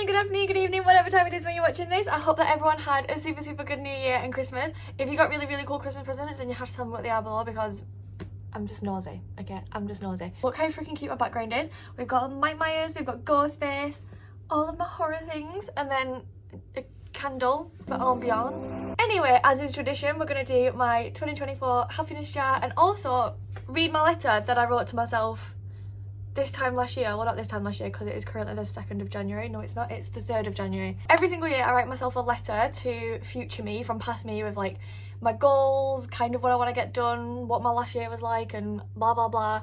morning, good afternoon, good evening, whatever time it is when you're watching this. I hope that everyone had a super good New Year and Christmas. If you got really cool Christmas presents, then you have to tell me what they are below because I'm just nosy, okay? I'm just nosy. Look how freaking cute my background is. We've got Mike Myers, we've got Ghostface, all of my horror things, and then a candle for ambiance. Anyway, as is tradition, we're going to do my 2024 happiness jar and also read my letter that I wrote to myself this time last year. Well, not this time last year because it is currently the 2nd of January. No, it's not. It's the 3rd of January. Every single year I write myself a letter to future me from past me with like my goals, kind of what I want to get done, what my last year was like, and blah blah blah.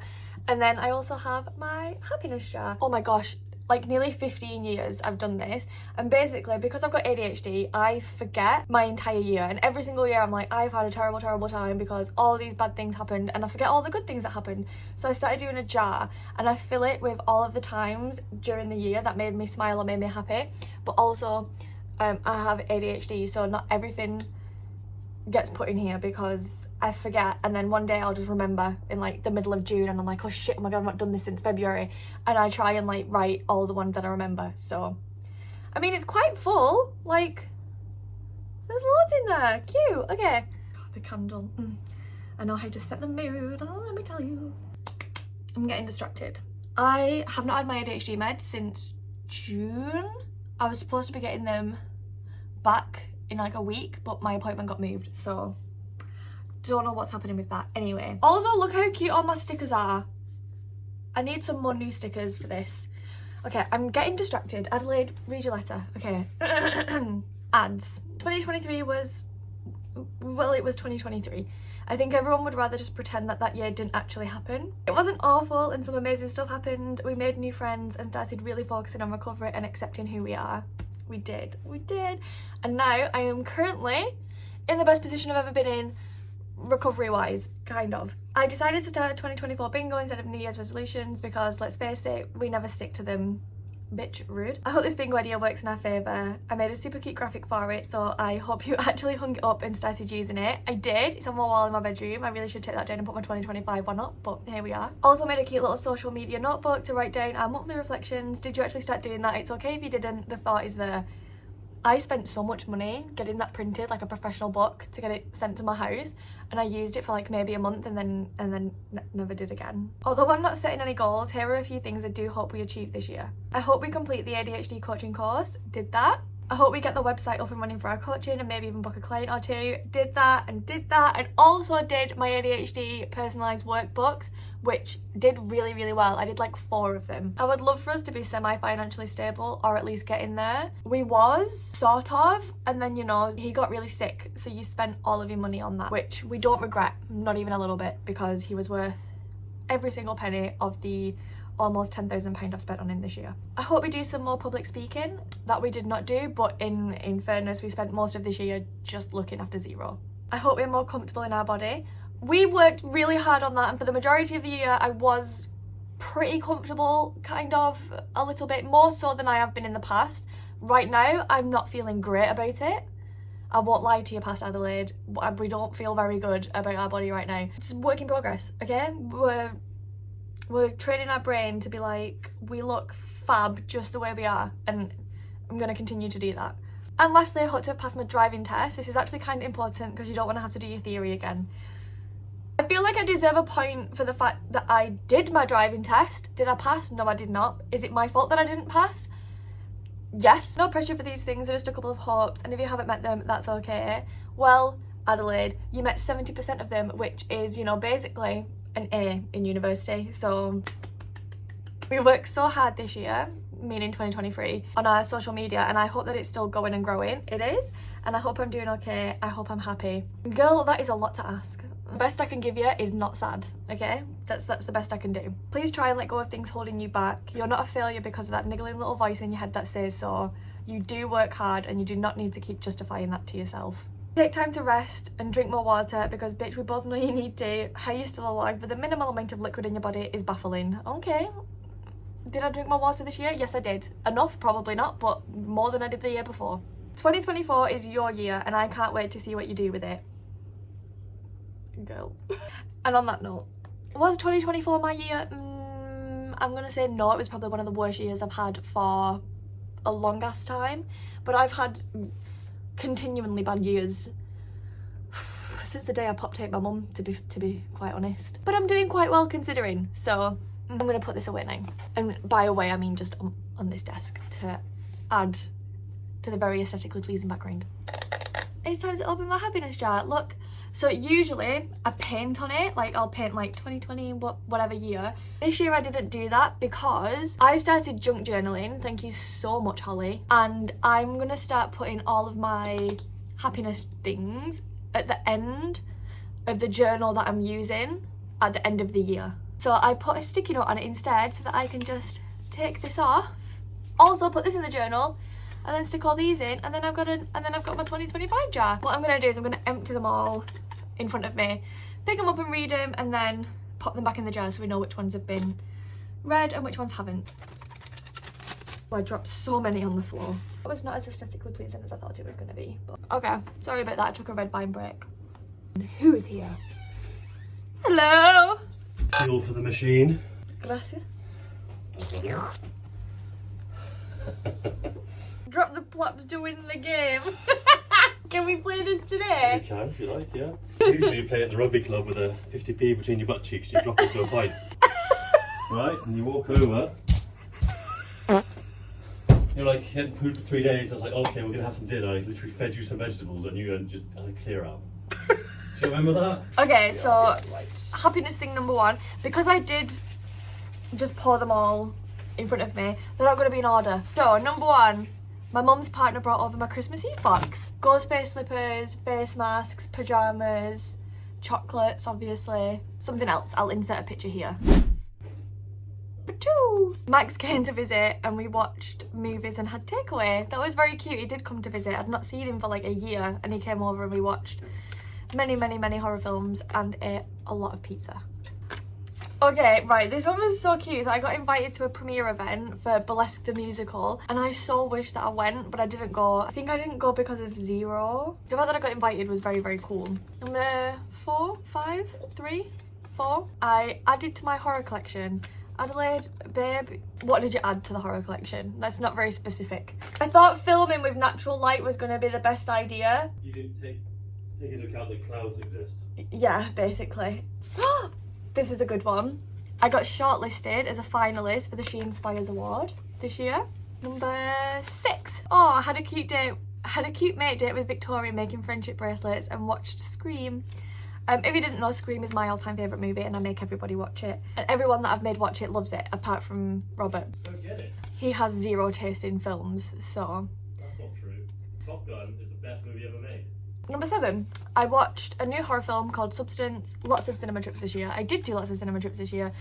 And then I also have my happiness jar. Oh my gosh, like nearly 15 years I've done this, and basically because I've got ADHD I forget my entire year, and every single year I'm like, I've had a terrible time because all these bad things happened, and I forget all the good things that happened. So I started doing a jar and I fill it with all of the times during the year that made me smile or made me happy. But also I have ADHD, so not everything gets put in here because I forget, and then one day I'll just remember in like the middle of June and I'm like, oh shit, oh my god, I've not done this since February, and I try and like write all the ones that I remember. So I mean, it's quite full, like there's loads in there. Cute. Okay, the candle, I know how to set the mood. Oh, let me tell you, I'm getting distracted. I have not had my ADHD meds since June. I was supposed to be getting them back in like a week, but my appointment got moved, so don't know what's happening with that. Anyway, also look how cute all my stickers are. I need some more new stickers for this. Okay, I'm getting distracted. Adelaide, read your letter. Okay. Ads. 2023 was, well, it was 2023. I think everyone would rather just pretend that that year didn't actually happen. It wasn't awful, and some amazing stuff happened. We made new friends and started really focusing on recovery and accepting who we are. We did. And now I am currently in the best position I've ever been in, recovery wise, kind of. I decided to start 2024 bingo instead of New Year's resolutions because, let's face it, we never stick to them. Bitch, rude. I hope this bingo idea works in our favour. I made a super cute graphic for it, so I hope you actually hung it up and started using it. I did. It's on my wall in my bedroom. I really should take that down and put my 2025 one up, but here we are. Also made a cute little social media notebook to write down our monthly reflections. Did you actually start doing that? It's okay if you didn't. The thought is there. I spent so much money getting that printed, like a professional book, to get it sent to my house, and I used it for like maybe a month and then never did again. Although I'm not setting any goals, here are a few things I do hope we achieve this year. I hope we complete the ADHD coaching course. Did that. I hope we get the website up and running for our coaching and maybe even book a client or two. Did that, and also did my ADHD personalised workbooks, which did really well. I did like 4 of them. I would love for us to be semi-financially stable, or at least get in there. We was, sort of, and then, you know, he got really sick, so you spent all of your money on that, which we don't regret, not even a little bit, because he was worth every single penny of the almost £10,000 I've spent on him this year. I hope we do some more public speaking. That we did not do, but in fairness, we spent most of this year just looking after Zero. I hope we're more comfortable in our body. We worked really hard on that, and for the majority of the year I was pretty comfortable, kind of, a little bit more so than I have been in the past. Right now I'm not feeling great about it. I won't lie to you, past Adelaide, we don't feel very good about our body right now. It's work in progress, okay? We're training our brain to be like, we look fab just the way we are, and I'm going to continue to do that. And lastly, I hope to have passed my driving test. This is actually kind of important because you don't want to have to do your theory again. I feel like I deserve a point for the fact that I did my driving test. Did I pass? No, I did not. Is it my fault that I didn't pass? Yes. No pressure for these things, they're just a couple of hopes, and if you haven't met them, that's okay. Well, Adelaide, you met 70% of them, which is, you know, basically an A in university. So we worked so hard this year, meaning 2023, on our social media, and I hope that it's still going and growing. It is, and I hope I'm doing okay. I hope I'm happy. Girl, that is a lot to ask. The best I can give you is not sad, okay? That's the best I can do. Please try and let go of things holding you back. You're not a failure because of that niggling little voice in your head that says so. You do work hard, and you do not need to keep justifying that to yourself. Take time to rest and drink more water because, bitch, we both know you need to. How you're still alive with a minimal amount of liquid in your body is baffling. Okay. Did I drink more water this year? Yes, I did. Enough? Probably not, but more than I did the year before. 2024 is your year, and I can't wait to see what you do with it. Girl. And on that note, was 2024 my year? I'm gonna say no. It was probably one of the worst years I've had for a long ass time, but I've had continually bad years since the day I pop taped my mum, to be quite honest. But I'm doing quite well considering, so I'm gonna put this away now. And by away, I mean just on this desk to add to the very aesthetically pleasing background. It's time to open my happiness jar. Look, so usually I paint on it, like I'll paint like 2020, whatever year. This year I didn't do that because I started junk journaling, thank you so much Holly, and I'm gonna start putting all of my happiness things at the end of the journal that I'm using at the end of the year. So I put a sticky note on it instead so that I can just take this off, also put this in the journal, and then stick all these in, and then I've got my 2025 jar. What I'm gonna do is I'm gonna empty them all in front of me, pick them up and read them, and then pop them back in the jar so we know which ones have been read and which ones haven't. Oh, I dropped so many on the floor. It was not as aesthetically pleasing as I thought it was gonna be, but okay, sorry about that, I took a red vine break. And who is here? Hello! Fuel for the machine. Gracias. Drop the plops to win the game. Can we play this today? You can if you like, yeah. Usually you play at the rugby club with a 50p between your butt cheeks, you drop into a pipe. Right, and you walk over. You're like, you hadn't pooped for 3 days. I was like, okay, we're gonna have some dinner. I literally fed you some vegetables and you just clear out. Do you remember that? Okay, so happiness thing number one, because I did just pour them all in front of me, they're not going to be in order. So number one, my mum's partner brought over my Christmas Eve box. Ghost face slippers, face masks, pyjamas, chocolates obviously, something else, I'll insert a picture here. Max came to visit and we watched movies and had takeaway. That was very cute. He did come to visit. I'd not seen him for like a year and he came over and we watched many horror films and ate a lot of pizza. Okay, right, this one was so cute. So I got invited to a premiere event for Burlesque the Musical and I so wish that I went, but I didn't go. I think I didn't go because of Zero. The fact that I got invited was very cool. Number 4, 5, 3, 4. I added to my horror collection. Adelaide, babe, what did you add to the horror collection? That's not very specific. I thought filming with natural light was going to be the best idea. You didn't take into account that clouds exist. Yeah, basically. This is a good one. I got shortlisted as a finalist for the She Inspires Award this year. Number 6. Oh, I had a cute mate date with Victoria making friendship bracelets and watched Scream. If you didn't know, Scream is my all-time favourite movie and I make everybody watch it. And everyone that I've made watch it loves it, apart from Robert. Don't get it. He has zero taste in films, so... That's not true. Top Gun is the best movie ever made. Number 7, I watched a new horror film called Substance. Lots of cinema trips this year. I did do lots of cinema trips this year.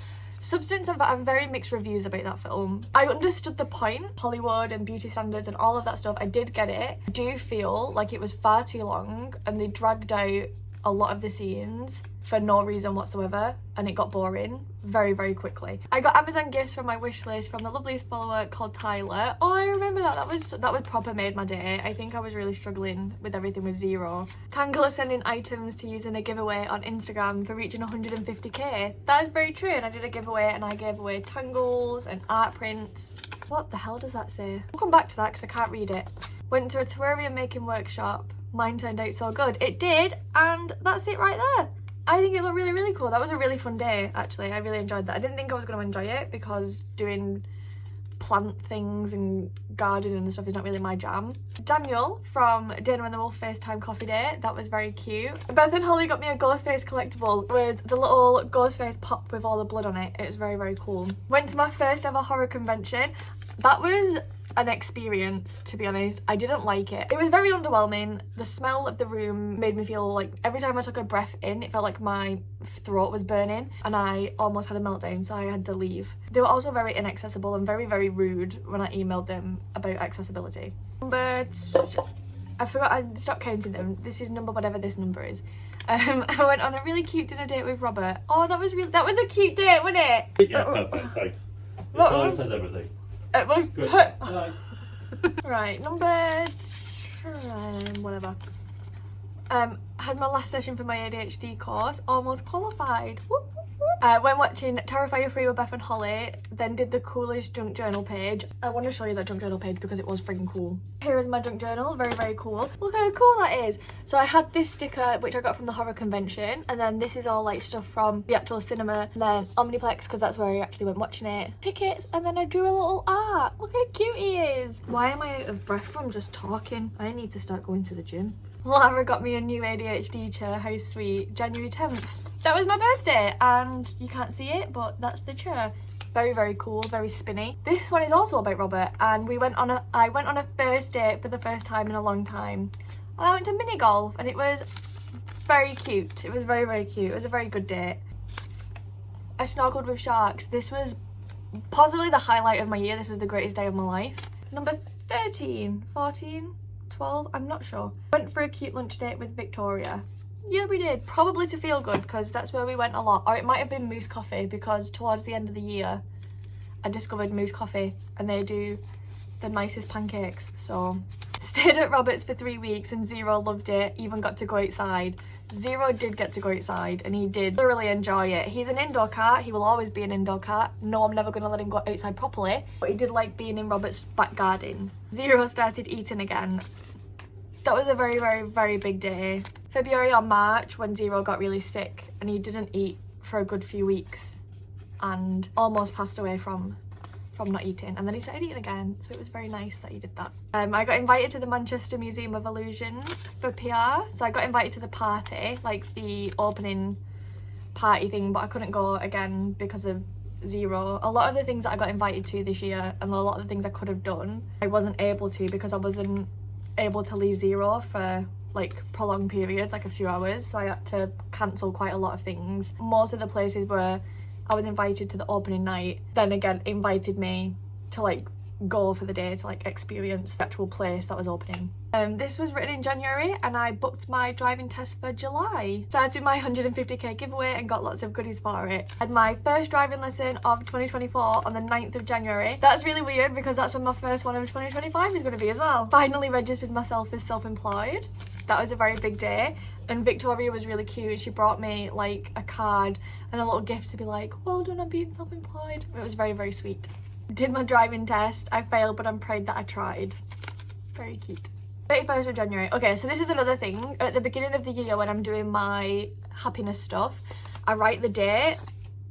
Substance, I've very mixed reviews about that film. I understood the point, Hollywood and beauty standards and all of that stuff. I did get it. I do feel like it was far too long and they dragged out a lot of the scenes for no reason whatsoever and it got boring very quickly. I got Amazon gifts from my wish list from the loveliest follower called Tyler. Oh, I remember that. That was proper made my day. I think I was really struggling with everything with Zero. Tangle is sending items to use in a giveaway on Instagram for reaching 150k. That is very true, and I did a giveaway and I gave away tangles and art prints. What the hell does that say? We'll come back to that because I can't read it. Went to a terrarium making workshop. Mine turned out so good. It did, and that's it right there. I think it looked really cool. That was a really fun day, actually. I really enjoyed that. I didn't think I was going to enjoy it because doing plant things and gardening and stuff is not really my jam. Daniel from Dana and the Wolf FaceTime coffee date. That was very cute. Beth and Holly got me a Ghostface collectible with the little Ghostface pop with all the blood on it. It was very cool. Went to my first ever horror convention. That was an experience, to be honest. I didn't like it. It was very underwhelming. The smell of the room made me feel like every time I took a breath in, it felt like my throat was burning and I almost had a meltdown, so I had to leave. They were also very inaccessible and very rude when I emailed them about accessibility. But I forgot, I stopped counting them. This is number whatever this number is. I went on a really cute dinner date with Robert. Oh, that was a cute date, wasn't it? Yeah, perfect, thanks. The sign says everything. It was Good. Right, number whatever. had my last session for my ADHD course, almost qualified. Whoop, whoop, whoop. When watching Terrifier 3 with Beth and Holly, then did the coolest junk journal page. I want to show you that junk journal page because it was freaking cool. Here is my junk journal, very, very cool. Look how cool that is. So I had this sticker, which I got from the horror convention, and then this is all like stuff from the actual cinema, and then Omniplex, because that's where I actually went watching it, tickets, and then I drew a little art. Look how cute he is. Why am I out of breath from just talking? I need to start going to the gym. Lara got me a new ADHD chair, how sweet. January 10th. That was my birthday, and you can't see it, but that's the chair. Very, very cool, very spinny. This one is also about Robert, and I went on a first date for the first time in a long time. And I went to mini golf, and it was very cute. It was very, very cute. It was a very good date. I snorkeled with sharks. This was possibly the highlight of my year. This was the greatest day of my life. Number 13, 14, 12, I'm not sure. Went for a cute lunch date with Victoria. Yeah, we did. Probably to Feel Good, because that's where we went a lot. Or it might have been Moose Coffee, because towards the end of the year I discovered Moose Coffee and they do the nicest pancakes. So stayed at Robert's for 3 weeks and Zero loved it, even got to go outside. Zero did get to go outside and he did thoroughly enjoy it. He's an indoor cat, he will always be an indoor cat. No, I'm never going to let him go outside properly, but he did like being in Robert's back garden. Zero started eating again. That was a very, very, very big day. February or March when Zero got really sick and he didn't eat for a good few weeks and almost passed away from not eating, and then he started eating again, so it was very nice that he did that. I got invited to the Manchester Museum of Illusions for PR, so I got invited to the party, like the opening party thing, but I couldn't go again because of Zero. A lot of the things that I got invited to this year and a lot of the things I could have done, I wasn't able to because I wasn't able to leave Zero for like prolonged periods, like a few hours, so I had to cancel quite a lot of things. Most of the places where I was invited to the opening night then again invited me to like go for the day to like experience the actual place that was opening. This was written in January and I booked my driving test for July. Started my 150k giveaway and got lots of goodies for it. Had my first driving lesson of 2024 on the 9th of January. That's really weird because that's when my first one of 2025 is going to be as well. Finally registered myself as self-employed. That was a very big day, and Victoria was really cute. She brought me like a card and a little gift to be like, well done on being self-employed. It was very, very sweet. Did my driving test. I failed, but I'm proud that I tried. Very cute. 31st of January. Okay, so this is another thing. At the beginning of the year when I'm doing my happiness stuff, I write the date.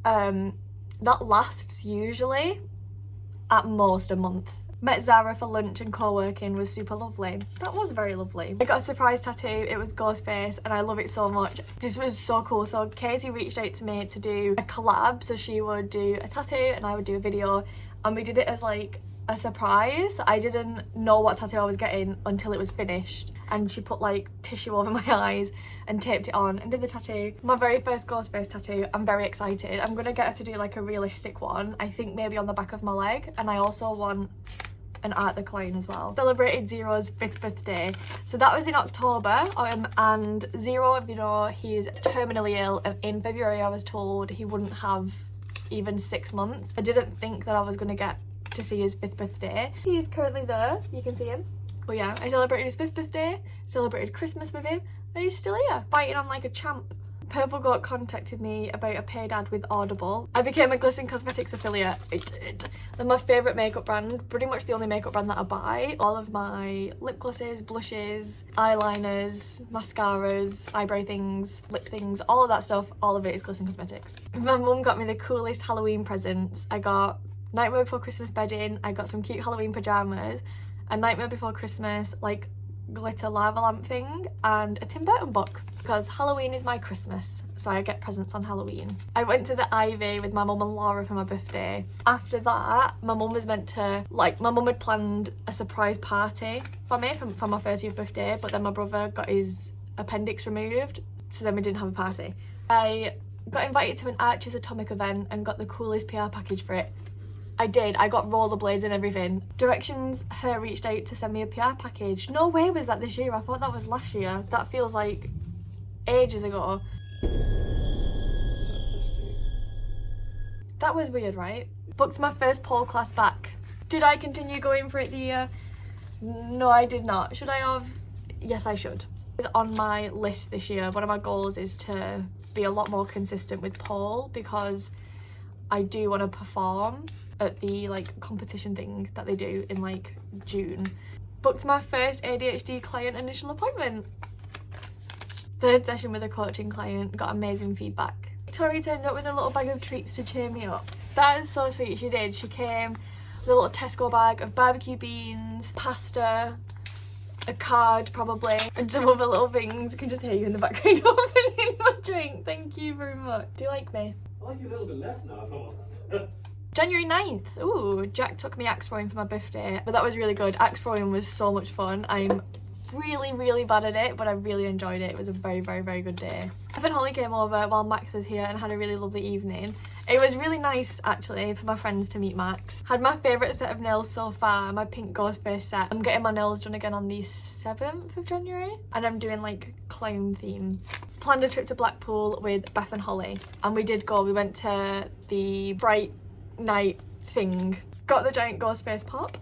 That lasts usually at most a month. Met Zara for lunch and co-working, was super lovely. That was very lovely. I got a surprise tattoo. It was Ghostface and I love it so much. This was so cool. So Katie reached out to me to do a collab. So she would do a tattoo and I would do a video, and we did it as like a surprise. I didn't know what tattoo I was getting until it was finished, and she put like tissue over my eyes and taped it on and did the tattoo. My very first Ghostface tattoo. I'm very excited. I'm gonna get her to do like a realistic one, I think maybe on the back of my leg, and I also want an art decline as well. Celebrated Zero's 5th birthday, so that was in October, and Zero, you know, he's terminally ill, and in February I was told he wouldn't have even 6 months. I didn't think that I was gonna get to see his 5th birthday. He is currently there, you can see him. But yeah, I celebrated his 5th birthday, celebrated Christmas with him, and he's still here, fighting on like a champ. Purple Goat contacted me about a paid ad with Audible. I became a Glisten Cosmetics affiliate. I did. They're my favourite makeup brand, pretty much the only makeup brand that I buy. All of my lip glosses, blushes, eyeliners, mascaras, eyebrow things, lip things, all of that stuff, all of it is Glisten Cosmetics. My mum got me the coolest Halloween presents. I got Nightmare Before Christmas bedding, I got some cute Halloween pyjamas, a Nightmare Before Christmas like glitter lava lamp thing, and a Tim Burton book, because Halloween is my Christmas, so I get presents on Halloween. I went to the Ivy with my mum and Laura for my birthday. After that, my mum was meant to, like, my mum had planned a surprise party for me for my 30th birthday, but then my brother got his appendix removed, so then we didn't have a party. I got invited to an Archie's Atomic event and got the coolest PR package for it. I did. I got rollerblades and everything. Directions her reached out to send me a PR package. No way was that this year. I thought that was last year. That feels like ages ago. That was weird, right? Booked my first pole class back. Did I continue going for it the year? No, I did not. Should I have? Yes, I should. It's on my list this year. One of my goals is to be a lot more consistent with pole, because I do want to perform at the like competition thing that they do in like June. Booked my first ADHD client initial appointment. Third session with a coaching client, got amazing feedback. Victoria turned up with a little bag of treats to cheer me up. That is so sweet, she did. She came with a little Tesco bag of barbecue beans, pasta, a card probably, and some other little things. I can just hear you in the background opening my drink. Thank you very much. Do you like me? I like you a little bit less now, if I'm honest. January 9th. Ooh, Jack took me axe throwing for my birthday, but that was really good. Axe throwing was so much fun. I'm really bad at it, but I really enjoyed it. It was a very good day. Beth and Holly came over while Max was here and had a really lovely evening. It was really nice actually for my friends to meet Max. Had my favourite set of nails so far, my pink ghost face set. I'm getting my nails done again on the 7th of January and I'm doing like clown theme. Planned a trip to Blackpool with Beth and Holly, and we did go. We went to the Bright Night thing. Got the giant ghost face pop.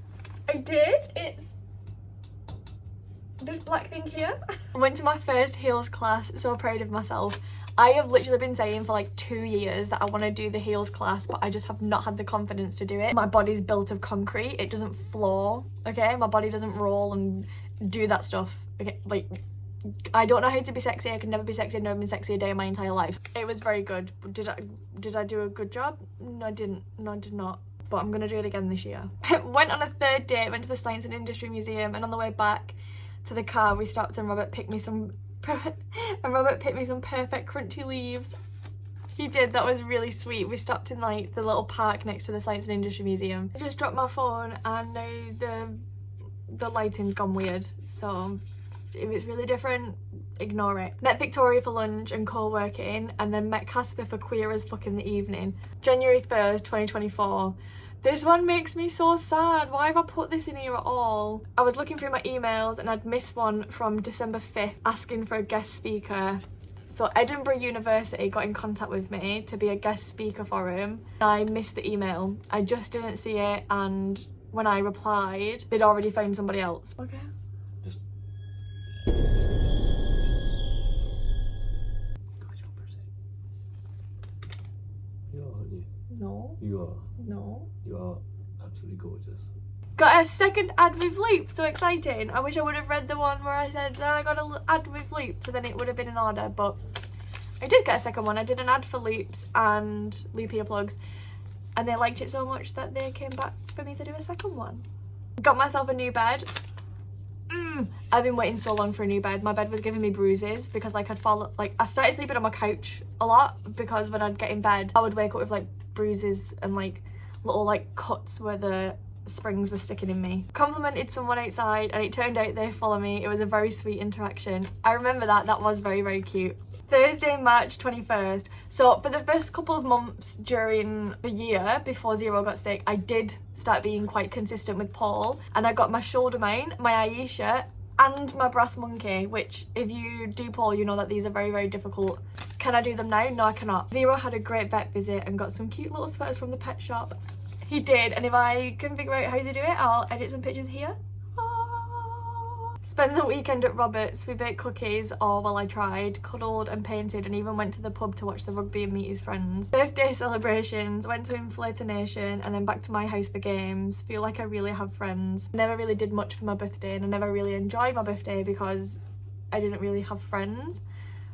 I did. It's this black thing here. I went to my first heels class, so proud of myself. I have literally been saying for like 2 years that I want to do the heels class, but I just have not had the confidence to do it. My body's built of concrete, it doesn't flow, okay? My body doesn't roll and do that stuff, okay? Like, I don't know how to be sexy. I can never be sexy. I've never been sexy a day in my entire life. It was very good. Did I do a good job? No, I didn't. No, I did not. But I'm gonna do it again this year. Went on a third date, went to the Science and Industry Museum, and on the way back to the car we stopped and Robert picked me some perfect crunchy leaves. He did. That was really sweet. We stopped in like the little park next to the Science and Industry Museum. I just dropped my phone and now the lighting's gone weird, so if it's really different, ignore it. Met Victoria for lunch and co-working, and then met Casper for queer as fuck in the evening. January 1st 2024. This one makes me so sad. Why have I put this in here at all? I was looking through my emails and I'd missed one from December 5th asking for a guest speaker. So Edinburgh University got in contact with me to be a guest speaker for him. I missed the email. I just didn't see it, and when I replied, they'd already found somebody else. Okay. Just you are, aren't you? No. You are. No. You are absolutely gorgeous. Got a second ad with Loop, so exciting. I wish I would have read the one where I said I got an ad with Loop, so then it would have been in order, but I did get a second one. I did an ad for Loops and Loop earplugs, and they liked it so much that they came back for me to do a second one. Got myself a new bed. I've been waiting so long for a new bed. My bed was giving me bruises because like I started sleeping on my couch a lot, because when I'd get in bed I would wake up with like bruises and like little like cuts where the springs were sticking in me. Complimented someone outside and it turned out they follow me. It was a very sweet interaction. I remember that was very cute. Thursday, March 21st. So for the first couple of months during the year before Zero got sick, I did start being quite consistent with pole, and I got my shoulder mount, my Aisha, and my brass monkey, which if you do pole you know that these are very difficult. Can I do them now? No, I cannot. Zero had a great vet visit and got some cute little sweaters from the pet shop. He did, and if I can figure out how to do it, I'll edit some pictures here. Spent the weekend at Robert's. We baked cookies, or well, I tried, cuddled and painted, and even went to the pub to watch the rugby and meet his friends. Birthday celebrations, went to Inflator Nation, and then back to my house for games. Feel like I really have friends. Never really did much for my birthday, and I never really enjoyed my birthday because I didn't really have friends.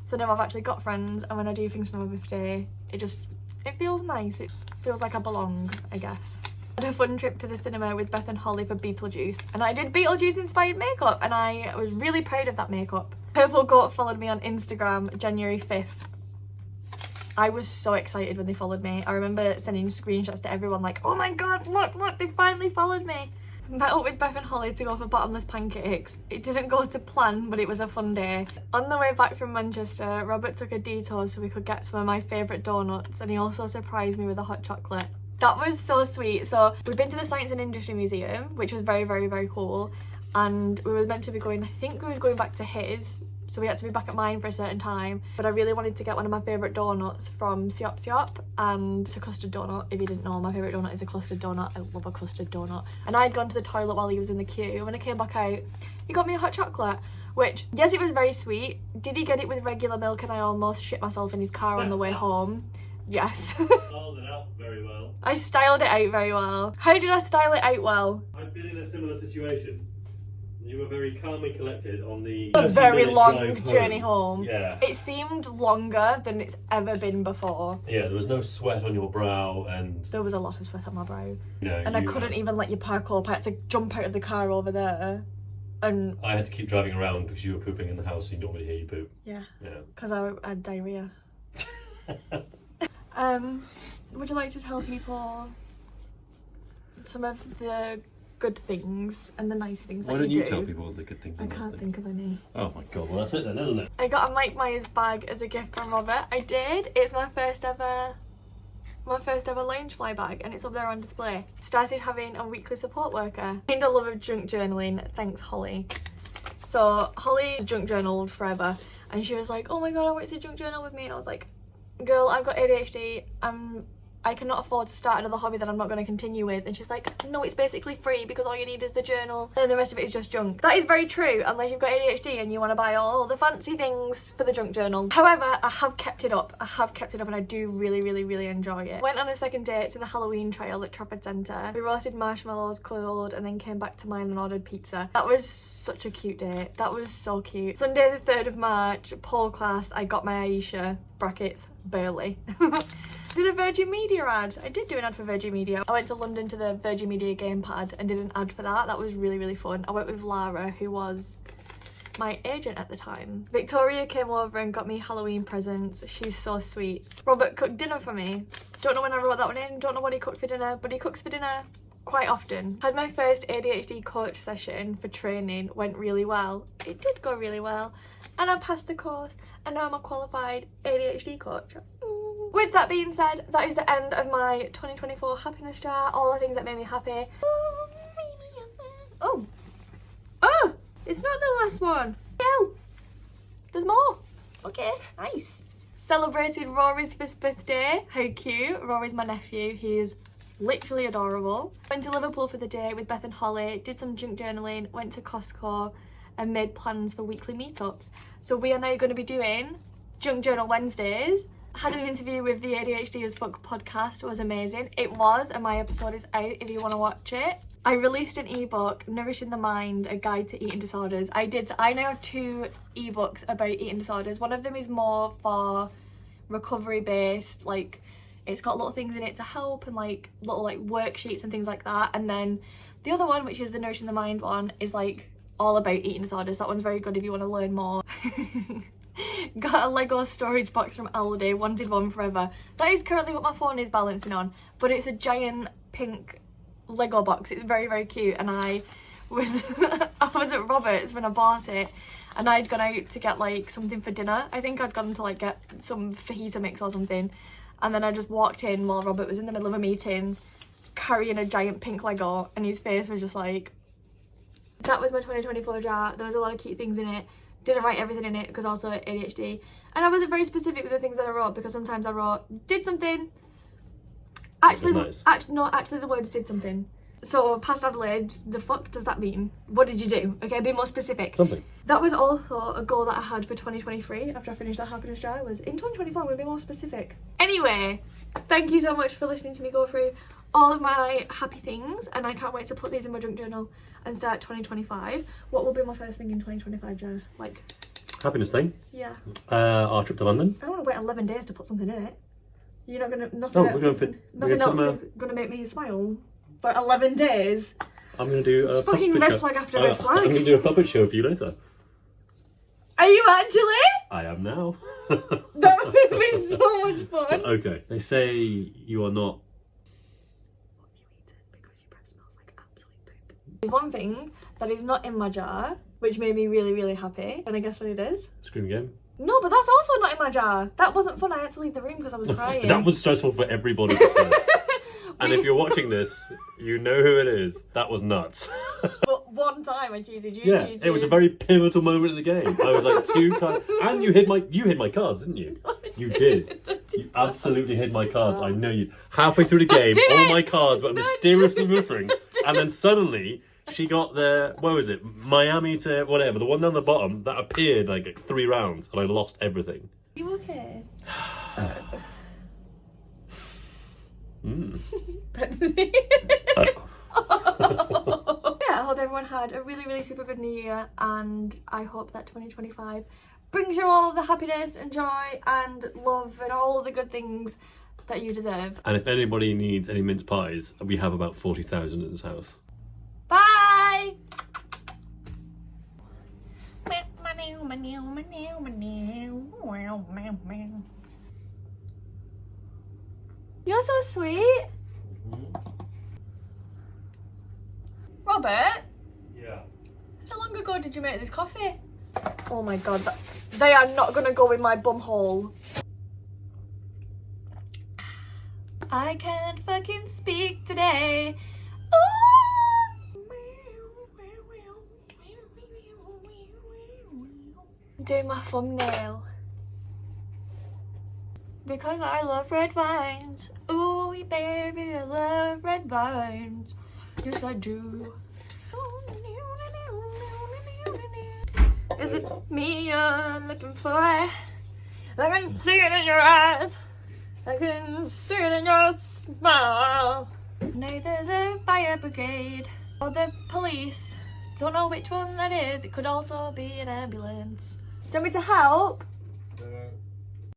So now I've actually got friends, and when I do things for my birthday, it feels nice. It feels like I belong, I guess. Had a fun trip to the cinema with Beth and Holly for Beetlejuice, and I did Beetlejuice inspired makeup, and I was really proud of that makeup. Purple Goat followed me on Instagram January 5th. I was so excited when they followed me. I remember sending screenshots to everyone like, oh my god, look, they finally followed me. Met up with Beth and Holly to go for bottomless pancakes. It didn't go to plan, but it was a fun day. On the way back from Manchester, Robert took a detour so we could get some of my favourite donuts, and he also surprised me with a hot chocolate. That was so sweet. So we've been to the Science and Industry Museum, which was very cool, and we were meant to be going, I think we were going back to his so we had to be back at mine for a certain time. But I really wanted to get one of my favourite donuts from Siop, and it's a custard donut. If you didn't know, my favourite donut is a custard donut. I love a custard donut. And I'd gone to the toilet while he was in the queue. When I came back out, he got me a hot chocolate, which, yes, it was very sweet. Did he get it with regular milk and I almost shit myself in his car on the way home? Yes. Styled it out very well. I styled it out very well. How did I style it out well? I've been in a similar situation. You were very calm and collected on the A very 30-minute long drive journey home. Yeah. It seemed longer than it's ever been before. Yeah, there was no sweat on your brow, and There was a lot of sweat on my brow. you know, And I couldn't even let you park up. I had to jump out of the car over there. And I had to keep driving around because you were pooping in the house, so you don't really hear you poop. yeah, Yeah. because I had diarrhea. Would you like to tell people some of the good things and the nice things Why that don't you you do? tell people the good things? I and can't nice think things? of any. Oh my god, well that's it then, isn't it? I got a Mike Myers bag as a gift from Robert. I did. It's my first ever Loungefly bag, and it's up there on display. Started having a weekly support worker. Gained a love of junk journaling, thanks Holly. So Holly's junk journaled forever, and she was like, oh my god, I want you to junk journal with me, and I was like, girl, I've got ADHD, I cannot afford to start another hobby that I'm not going to continue with. And she's like, no, it's basically free because all you need is the journal and then the rest of it is just junk. That is very true, unless you've got ADHD and you want to buy all the fancy things for the junk journal. However, I have kept it up. And I do really, really, really enjoy it. Went on a second date to the Halloween trail at Trafford Centre. We roasted marshmallows, cuddled, and then came back to mine and ordered pizza. That was such a cute date. That was so cute. Sunday the 3rd of March, pole class, I got my Aisha, brackets, Burley. Did a Virgin Media ad. I did do an ad for Virgin Media. I went to London to the Virgin Media gamepad and did an ad for that. That was really, really fun. I went with Lara, who was my agent at the time. Victoria came over and got me Halloween presents. She's so sweet. Robert cooked dinner for me. Don't know when I wrote that one in. Don't know what he cooked for dinner, but he cooks for dinner quite often. Had my first ADHD coach session for training. Went really well. It did go really well. And I passed the course, and now I'm a qualified ADHD coach. With that being said, that is the end of my 2024 happiness jar. All the things that made me happy. Oh, it's not the last one. No, there's more. Okay, nice. Celebrated Rory's 5th birthday. How cute. Rory's my nephew. He is literally adorable. Went to Liverpool for the day with Beth and Holly. Did some junk journaling. Went to Costco and made plans for weekly meetups. So we are now going to be doing Junk Journal Wednesdays. Had an interview with the ADHD as Fuck podcast. It was amazing. It was, and my episode is out if you want to watch it. I released an ebook, Nourishing the Mind, a guide to eating disorders. I now have 2 ebooks about eating disorders. One of them is more for recovery based, like it's got little things in it to help and like little like worksheets and things like that. And then the other one, which is the Nourishing the Mind one, is like all about eating disorders. That one's very good if you want to learn more. Got a Lego storage box from Aldi, wanted one forever. That is currently what my phone is balancing on, but it's a giant pink Lego box. It's very, very cute, and I was at Robert's when I bought it, and I'd gone out to get like something for dinner. I think I'd gone to like get some fajita mix or something, and then I just walked in while Robert was in the middle of a meeting carrying a giant pink Lego, and his face was just like... That was my 2024 jar. There was a lot of cute things in it. Didn't write everything in it because also ADHD, and I wasn't very specific with the things that I wrote because sometimes I wrote did something. Actually, nice. actually the words did something. So past Adelaide, the fuck does that mean? What did you do? Okay, be more specific. Something. That was also a goal that I had for 2023 after I finished that happiness jar. Was in 2024 I'm gonna be more specific. Anyway, thank you so much for listening to me go through all of my happy things, and I can't wait to put these in my junk journal and start 2025. What will be my first thing in 2025, Jar? Like, Happiness thing? yeah. Our trip to London. I don't want to wait 11 days to put something in it. You're not gonna, Oh, we're gonna fit. nothing else is gonna make me smile for 11 days. I'm gonna do a It's fucking puppet red show. flag after red flag. I'm gonna do a puppet show for you later. Are you actually? I am now. That would be so much fun. Okay. They say you are not. What have you eaten? Because your breath smells like absolute poop. There's one thing that is not in my jar, which made me really, really happy. And I guess what it is? Scream again. No, but that's also not in my jar. That wasn't fun. I had to leave the room because I was crying. That was stressful for everybody. And if you're watching this, you know who it is. That was nuts. But one one time I cheated. You Yeah, cheated. it was a very pivotal moment in the game. I was like 2 cards, and you hid my cards, didn't you? You did. You absolutely hid my cards. I know you. Halfway through the game, all my cards were mysteriously moving, and then suddenly she got the, what was it, Miami to whatever, the one down the bottom that appeared like 3 rounds, and I lost everything. You okay? Pepsi. Yeah, I hope everyone had a really, really super good new year, and I hope that 2025 brings you all the happiness and joy and love and all the good things that you deserve. And if anybody needs any mince pies, we have about 40,000 in this house. Bye! You're so sweet. Robert, Yeah. how long ago did you make this coffee? Oh my god, they are not gonna go in my bum hole. I can't fucking speak today. Do my thumbnail. Because I love red vines. Ooh, baby, I love red vines. Yes, I do. Is it me you're looking for? I can see it in your eyes. I can see it in your smile. Now there's a fire brigade or the police. Don't know which one that is. It could also be an ambulance. Do you want me to help?